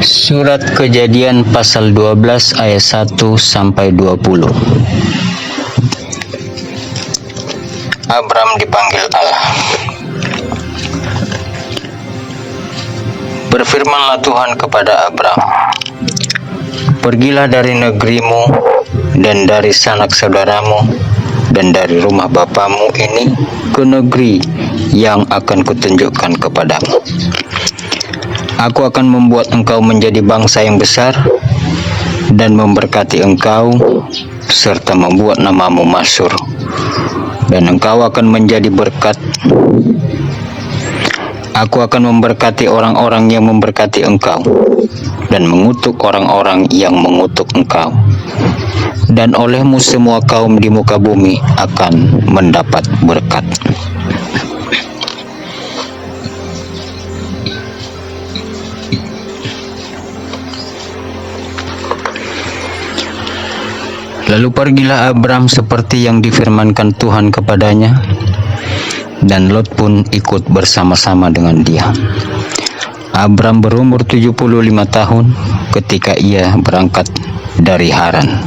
Surat Kejadian pasal 12 ayat 1 sampai 20. Abram dipanggil Allah. Berfirmanlah Tuhan kepada Abram, "Pergilah dari negerimu dan dari sanak saudaramu dan dari rumah bapamu ini ke negeri yang akan kutunjukkan kepadamu. Aku akan membuat engkau menjadi bangsa yang besar dan memberkati engkau serta membuat namamu masyhur, dan engkau akan menjadi berkat. Aku akan memberkati orang-orang yang memberkati engkau dan mengutuk orang-orang yang mengutuk engkau. Dan olehmu semua kaum di muka bumi akan mendapat berkat." Lalu pergilah Abram seperti yang difirmankan Tuhan kepadanya, dan Lot pun ikut bersama-sama dengan dia. Abram berumur 75 tahun ketika ia berangkat dari Haran.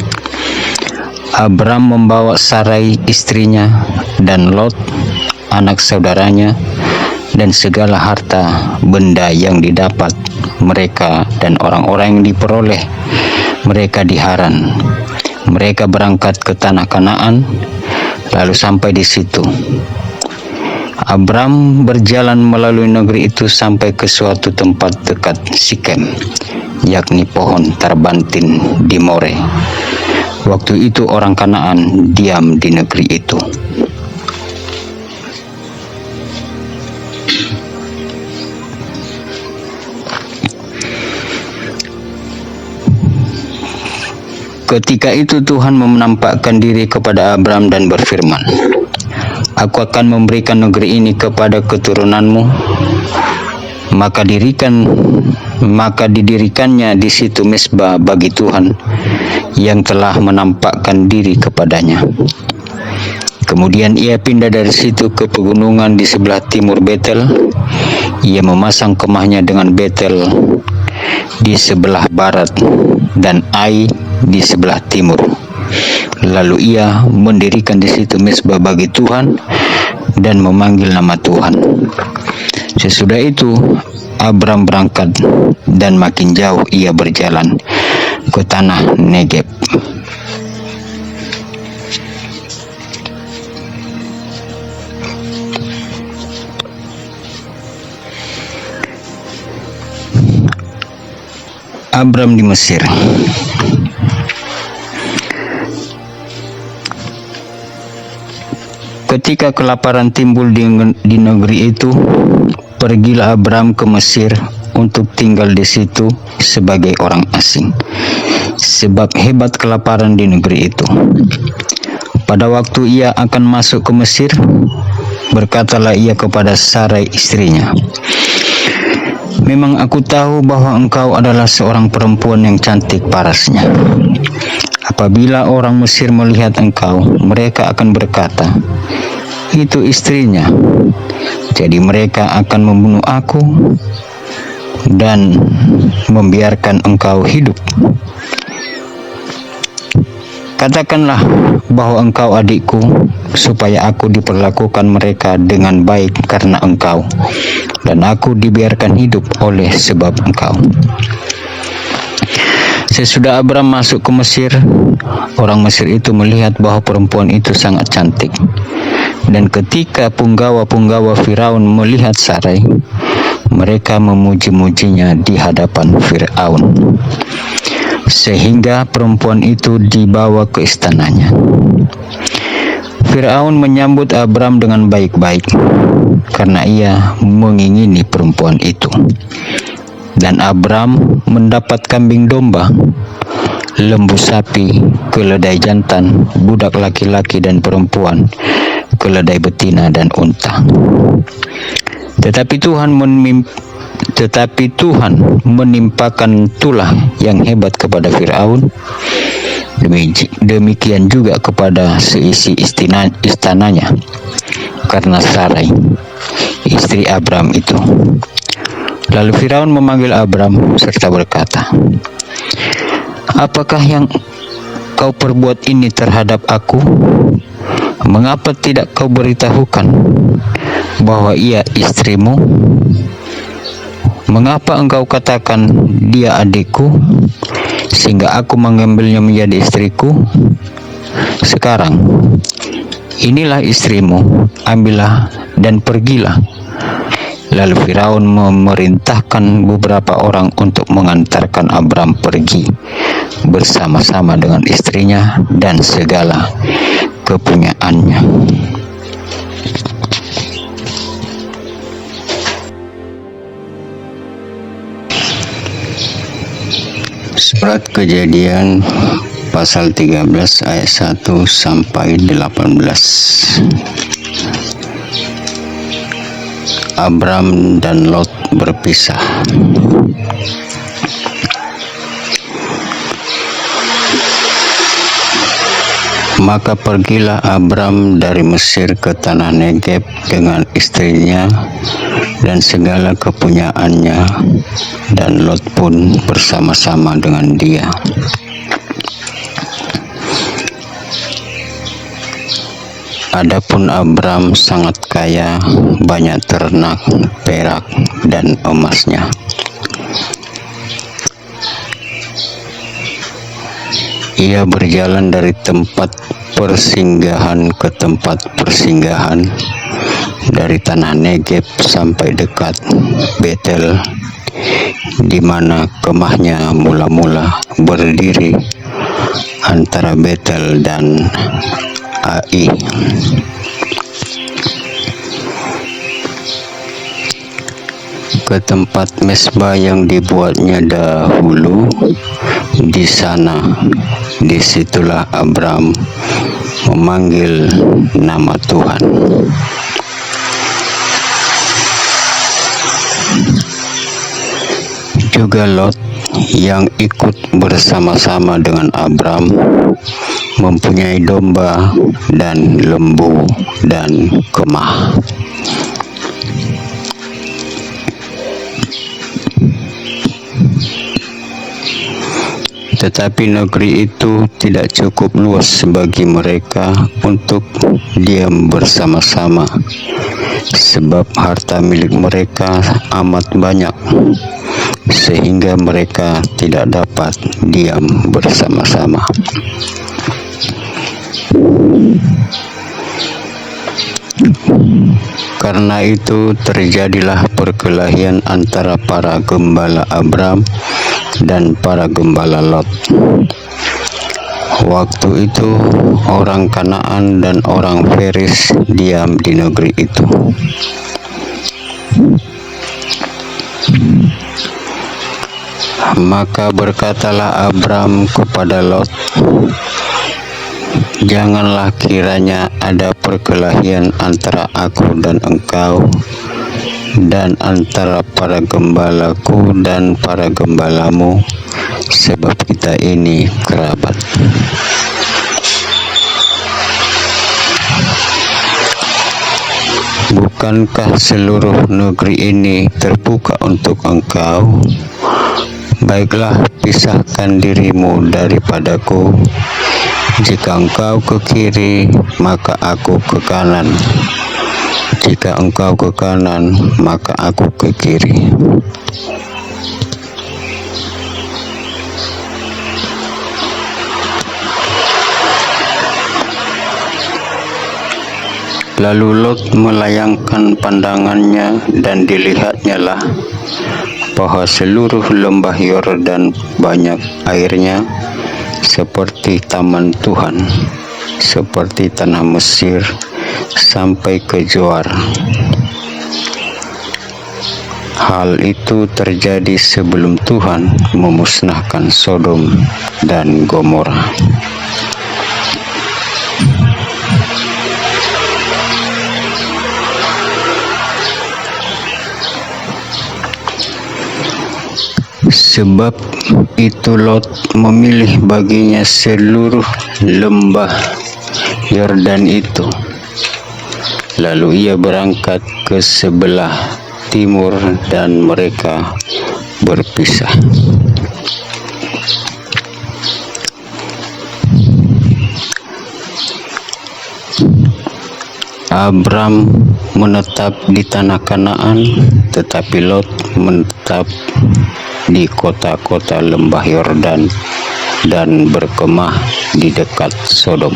Abram membawa Sarai istrinya dan Lot anak saudaranya dan segala harta benda yang didapat mereka dan orang-orang yang diperoleh mereka di Haran. Mereka berangkat ke tanah Kanaan, lalu sampai di situ. Abram berjalan melalui negeri itu sampai ke suatu tempat dekat Sikem, yakni pohon tarbantin di More. Waktu itu orang Kanaan diam di negeri itu. Ketika itu Tuhan menampakkan diri kepada Abram dan berfirman, "Aku akan memberikan negeri ini kepada keturunanmu." Maka didirikannya di situ mezbah bagi Tuhan yang telah menampakkan diri kepadanya. Kemudian ia pindah dari situ ke pegunungan di sebelah timur Betel. Ia memasang kemahnya dengan Betel di sebelah barat dan Ai di sebelah timur. Lalu ia mendirikan di situ mezbah bagi Tuhan dan memanggil nama Tuhan. Sesudah itu Abram berangkat dan makin jauh ia berjalan ke tanah Negeb. Abram di Mesir. Ketika kelaparan timbul di negeri itu, pergilah Abram ke Mesir untuk tinggal di situ sebagai orang asing, sebab hebat kelaparan di negeri itu. Pada waktu ia akan masuk ke Mesir, berkatalah ia kepada Sarai istrinya, "Memang aku tahu bahwa engkau adalah seorang perempuan yang cantik parasnya. Apabila orang Mesir melihat engkau, mereka akan berkata, 'Itu istrinya.' Jadi mereka akan membunuh aku dan membiarkan engkau hidup. Katakanlah bahwa engkau adikku, supaya aku diperlakukan mereka dengan baik karena engkau, dan aku dibiarkan hidup oleh sebab engkau." Sesudah Abram masuk ke Mesir, orang Mesir itu melihat bahwa perempuan itu sangat cantik. Dan ketika punggawa-punggawa Firaun melihat Sarai, mereka memuji-mujinya di hadapan Firaun, sehingga perempuan itu dibawa ke istananya. Firaun menyambut Abram dengan baik-baik, karena ia mengingini perempuan itu. Dan Abram mendapat kambing domba, lembu sapi, keledai jantan, budak laki-laki dan perempuan, keledai betina dan unta. Tetapi Tuhan menimpakan tulah yang hebat kepada Firaun. Demikian juga kepada seisi istananya, karena Sarai, istri Abram itu. Lalu Firaun memanggil Abram serta berkata, "Apakah yang kau perbuat ini terhadap aku? Mengapa tidak kau beritahukan bahwa ia istrimu? Mengapa engkau katakan dia adikku, sehingga aku mengambilnya menjadi istriku? Sekarang, inilah istrimu, ambillah dan pergilah." Lalu Firaun memerintahkan beberapa orang untuk mengantarkan Abram pergi bersama-sama dengan istrinya dan segala kepunyaannya. Surat Kejadian pasal 13 ayat 1 sampai 18. Abram dan Lot berpisah. Maka pergilah Abram dari Mesir ke tanah Negeb dengan istrinya dan segala kepunyaannya, dan Lot pun bersama-sama dengan dia. Adapun Abram sangat kaya, banyak ternak, perak, dan emasnya. Ia berjalan dari tempat persinggahan ke tempat persinggahan, dari tanah Negeb sampai dekat Betel, di mana kemahnya mula-mula berdiri antara Betel dan Ai. Ke tempat mesbah yang dibuatnya dahulu, di sana, disitulah Abram memanggil nama Tuhan. Juga Lot yang ikut bersama-sama dengan Abram mempunyai domba dan lembu dan kemah. Tetapi negeri itu tidak cukup luas bagi mereka untuk diam bersama-sama, sebab harta milik mereka amat banyak, sehingga mereka tidak dapat diam bersama-sama. Karena itu terjadilah perkelahian antara para gembala Abram dan para gembala Lot. Waktu itu orang Kanaan dan orang Feris diam di negeri itu. Maka berkatalah Abram kepada Lot, "Janganlah kiranya ada perkelahian antara aku dan engkau, dan antara para gembalaku dan para gembalamu, sebab kita ini kerabat. Bukankah seluruh negeri ini terbuka untuk engkau? Baiklah, pisahkan dirimu daripadaku. Jika engkau ke kiri, maka aku ke kanan. Jika engkau ke kanan, maka aku ke kiri." Lalu Lot melayangkan pandangannya, dan dilihatnya lah bahwa seluruh lembah Yordan banyak airnya, seperti taman Tuhan, seperti tanah Mesir, sampai ke Zoar. Hal itu terjadi sebelum Tuhan memusnahkan Sodom dan Gomora. Sebab itu Lot memilih baginya seluruh lembah Yordan itu. Lalu ia berangkat ke sebelah timur dan mereka berpisah. Abram menetap di tanah Kanaan, tetapi Lot menetap di kota-kota lembah Yordan dan berkemah di dekat Sodom.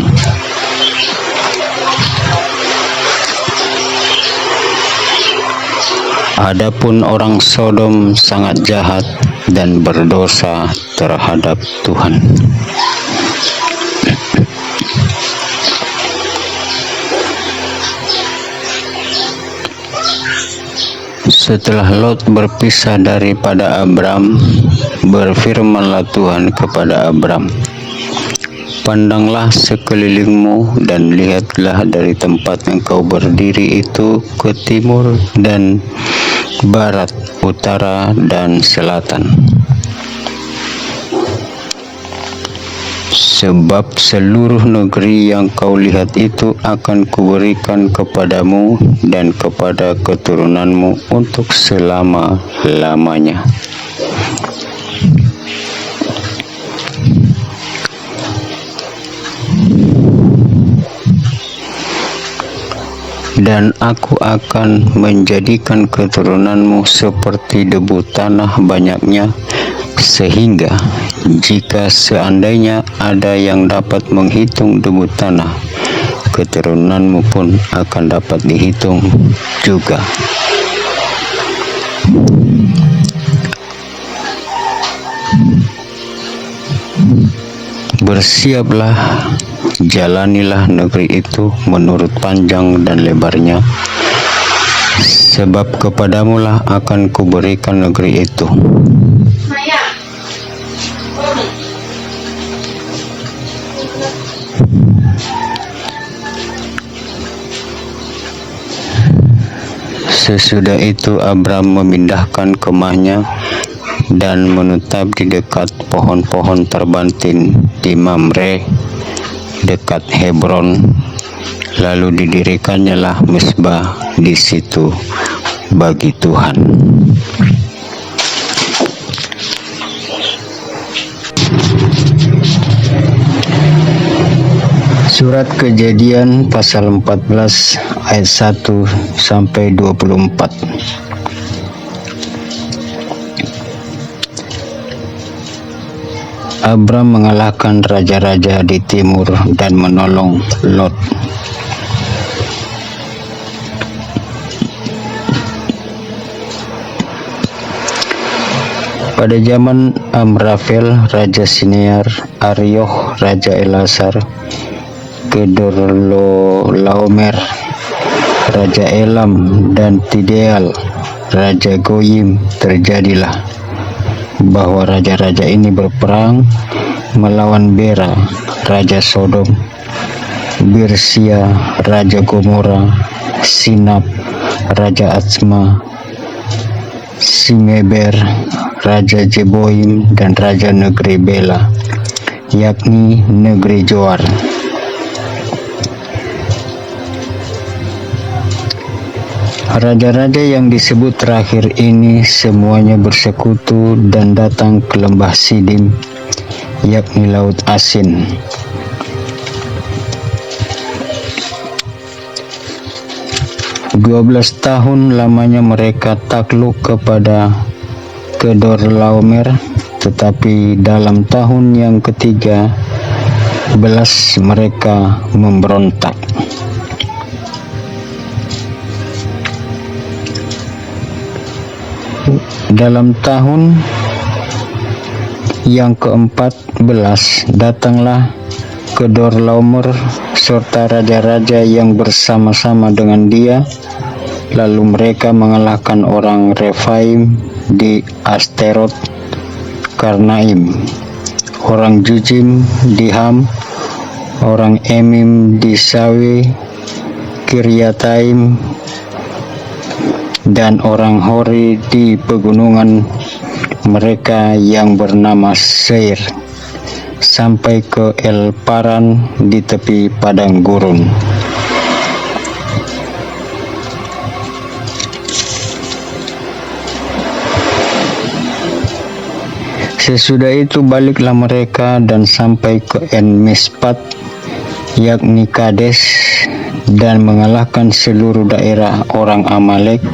Adapun orang Sodom sangat jahat dan berdosa terhadap Tuhan. Setelah Lot berpisah daripada Abram, berfirmanlah Tuhan kepada Abram, "Pandanglah sekelilingmu dan lihatlah dari tempat engkau berdiri itu ke timur dan barat, utara dan selatan. Sebab seluruh negeri yang kau lihat itu akan kuberikan kepadamu dan kepada keturunanmu untuk selama-lamanya. Dan aku akan menjadikan keturunanmu seperti debu tanah banyaknya, sehingga jika seandainya ada yang dapat menghitung debu tanah, keturunanmu pun akan dapat dihitung juga." Bersiaplah, jalanilah negeri itu menurut panjang dan lebarnya, sebab kepadamulah akan kuberikan negeri itu. Sesudah itu Abram memindahkan kemahnya dan menetap di dekat pohon-pohon terbantin di Mamre dekat Hebron. Lalu didirikannya lah mezbah di situ bagi Tuhan. Surat Kejadian pasal 14 ayat 1 sampai 24. Abram mengalahkan raja-raja di timur dan menolong Lot. Pada zaman Amrafel, Raja Sinear, Arioh, Raja Elasar, Kedorlaomer, Raja Elam, dan Tideal, Raja Goyim, terjadilah bahwa raja-raja ini berperang melawan Bera, Raja Sodom, Birsia, Raja Gomora, Sinab, Raja Atsma, Simeber, Raja Jeboim, dan Raja negeri Bela, yakni negeri Joar. Raja-raja yang disebut terakhir ini semuanya bersekutu dan datang ke lembah Sidim, yakni Laut Asin. "12 tahun lamanya mereka takluk kepada Kedorlaomer, tetapi dalam tahun yang ke-13 mereka memberontak. Dalam tahun yang ke-14 datanglah Kedorlaomer serta raja-raja yang bersama-sama dengan dia, lalu mereka mengalahkan orang Refaim di Asterot Karnaim, orang Jujim di Ham, orang Emim di Sawe Kiryataim, dan orang Hori di pegunungan mereka yang bernama Seir, sampai ke El Paran di tepi padang gurun. Sesudah itu baliklah mereka dan sampai ke En-Mispat, yakni Kades, dan mengalahkan seluruh daerah orang Amalek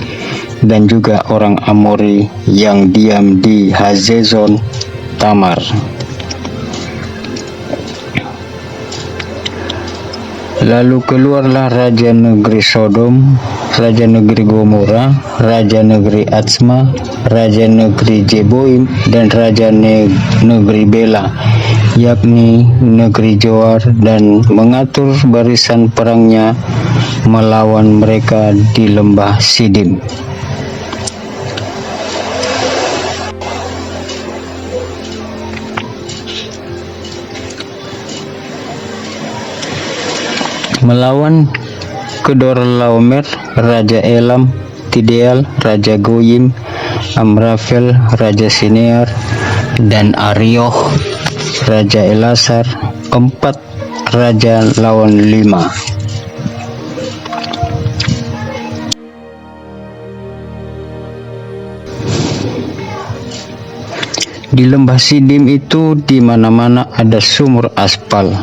dan juga orang Amori yang diam di Hazezon Tamar. Lalu keluarlah raja negeri Sodom, raja negeri Gomora, raja negeri Atsma, raja negeri Jeboim, dan raja negeri Bela, yakni negeri Joar, dan mengatur barisan perangnya melawan mereka di lembah Sidim. Melawan Kedorlaomer, raja Elam, Tideal, raja Goyim, Amrafel, raja Sinear, dan Arioh, raja Elasar, 4 raja lawan 5. Di lembah Sidim itu di mana-mana ada sumur aspal.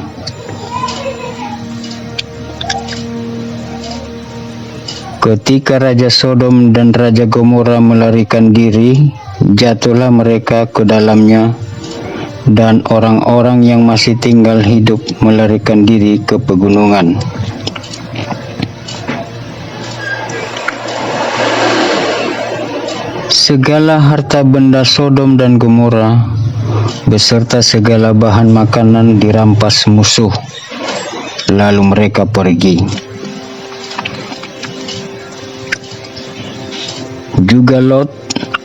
Ketika Raja Sodom dan Raja Gomora melarikan diri, jatuhlah mereka ke dalamnya, dan orang-orang yang masih tinggal hidup melarikan diri ke pegunungan. Segala harta benda Sodom dan Gomora, beserta segala bahan makanan dirampas musuh, lalu mereka pergi. Juga Lot,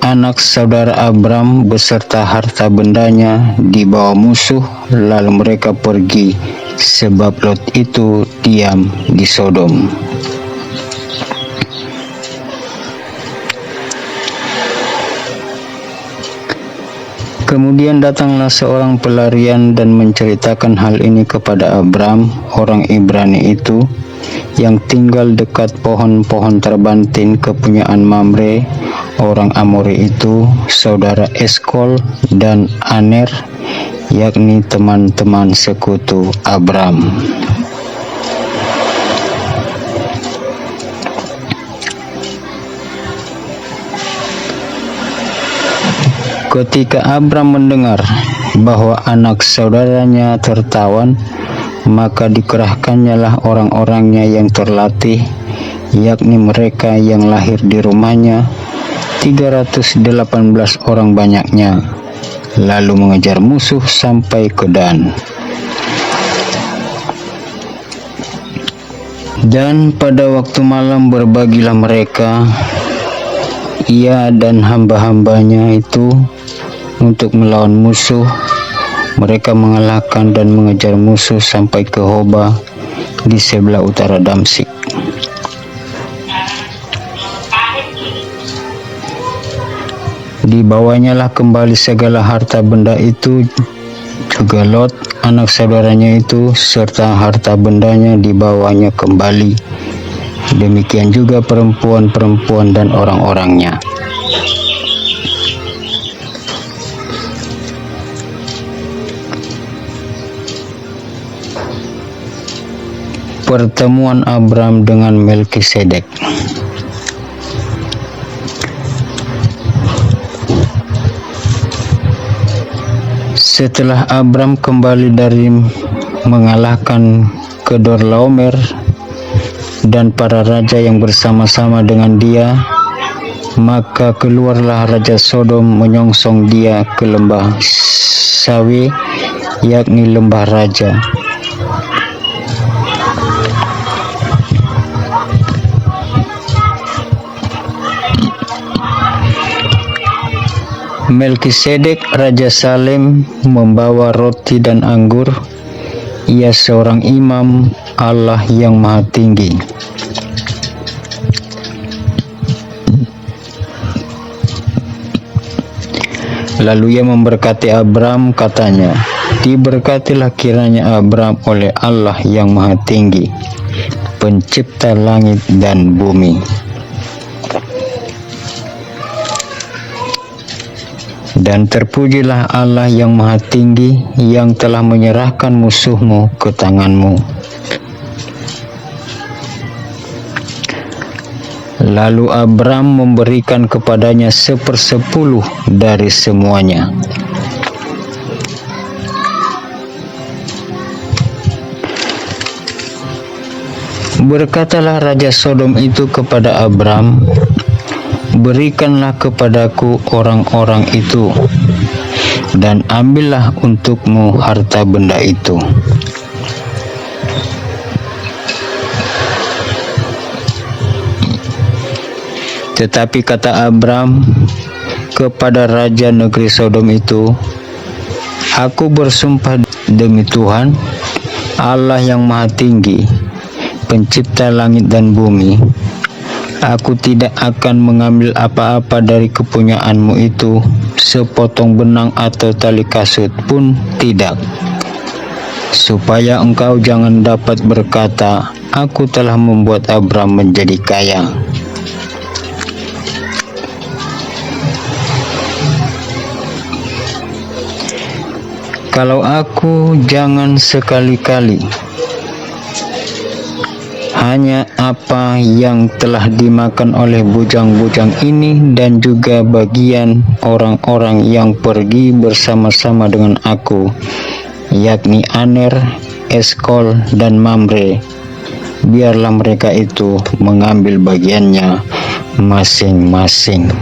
anak saudara Abram, beserta harta bendanya dibawa musuh, lalu mereka pergi, sebab Lot itu diam di Sodom. Kemudian datanglah seorang pelarian dan menceritakan hal ini kepada Abram, orang Ibrani itu, yang tinggal dekat pohon-pohon terbantin kepunyaan Mamre, orang Amori itu, saudara Eskol dan Aner, yakni teman-teman sekutu Abram. Ketika Abram mendengar bahwa anak saudaranya tertawan, maka dikerahkannyalah orang-orangnya yang terlatih, yakni mereka yang lahir di rumahnya, 318 orang banyaknya, lalu mengejar musuh sampai ke Dan. Dan pada waktu malam berbagilah mereka, ia dan hamba-hambanya itu, untuk melawan musuh. Mereka mengalahkan dan mengejar musuh sampai ke Hoba di sebelah utara Damsik. Dibawanyalah kembali segala harta benda itu, juga Lot, anak saudaranya itu, serta harta bendanya dibawanya kembali. Demikian juga perempuan-perempuan dan orang-orangnya. Pertemuan Abram dengan Melkisedek. Setelah Abram kembali dari mengalahkan Kedorlaomer dan para raja yang bersama-sama dengan dia, maka keluarlah Raja Sodom menyongsong dia ke lembah Sawe, yakni lembah raja. Melkisedek Raja Salem membawa roti dan anggur. Ia seorang imam Allah yang Maha Tinggi. Lalu ia memberkati Abram, katanya, diberkatilah kiranya Abram oleh Allah yang Maha Tinggi, pencipta langit dan bumi. Dan terpujilah Allah yang Maha Tinggi, yang telah menyerahkan musuhmu ke tanganmu. Lalu Abram memberikan kepadanya 1/10 dari semuanya. Berkatalah Raja Sodom itu kepada Abram, "Berikanlah kepadaku orang-orang itu, dan ambillah untukmu harta benda itu." Tetapi kata Abram kepada raja negeri Sodom itu, "Aku bersumpah demi Tuhan, Allah yang Maha Tinggi, pencipta langit dan bumi, aku tidak akan mengambil apa-apa dari kepunyaanmu itu, sepotong benang atau tali kasut pun tidak, supaya engkau jangan dapat berkata, aku telah membuat Abram menjadi kaya." Kalau aku jangan sekali-kali hanya apa yang telah dimakan oleh bujang-bujang ini dan juga bagian orang-orang yang pergi bersama-sama dengan aku, yakni Aner, Eskol, dan Mamre, biarlah mereka itu mengambil bagiannya masing-masing.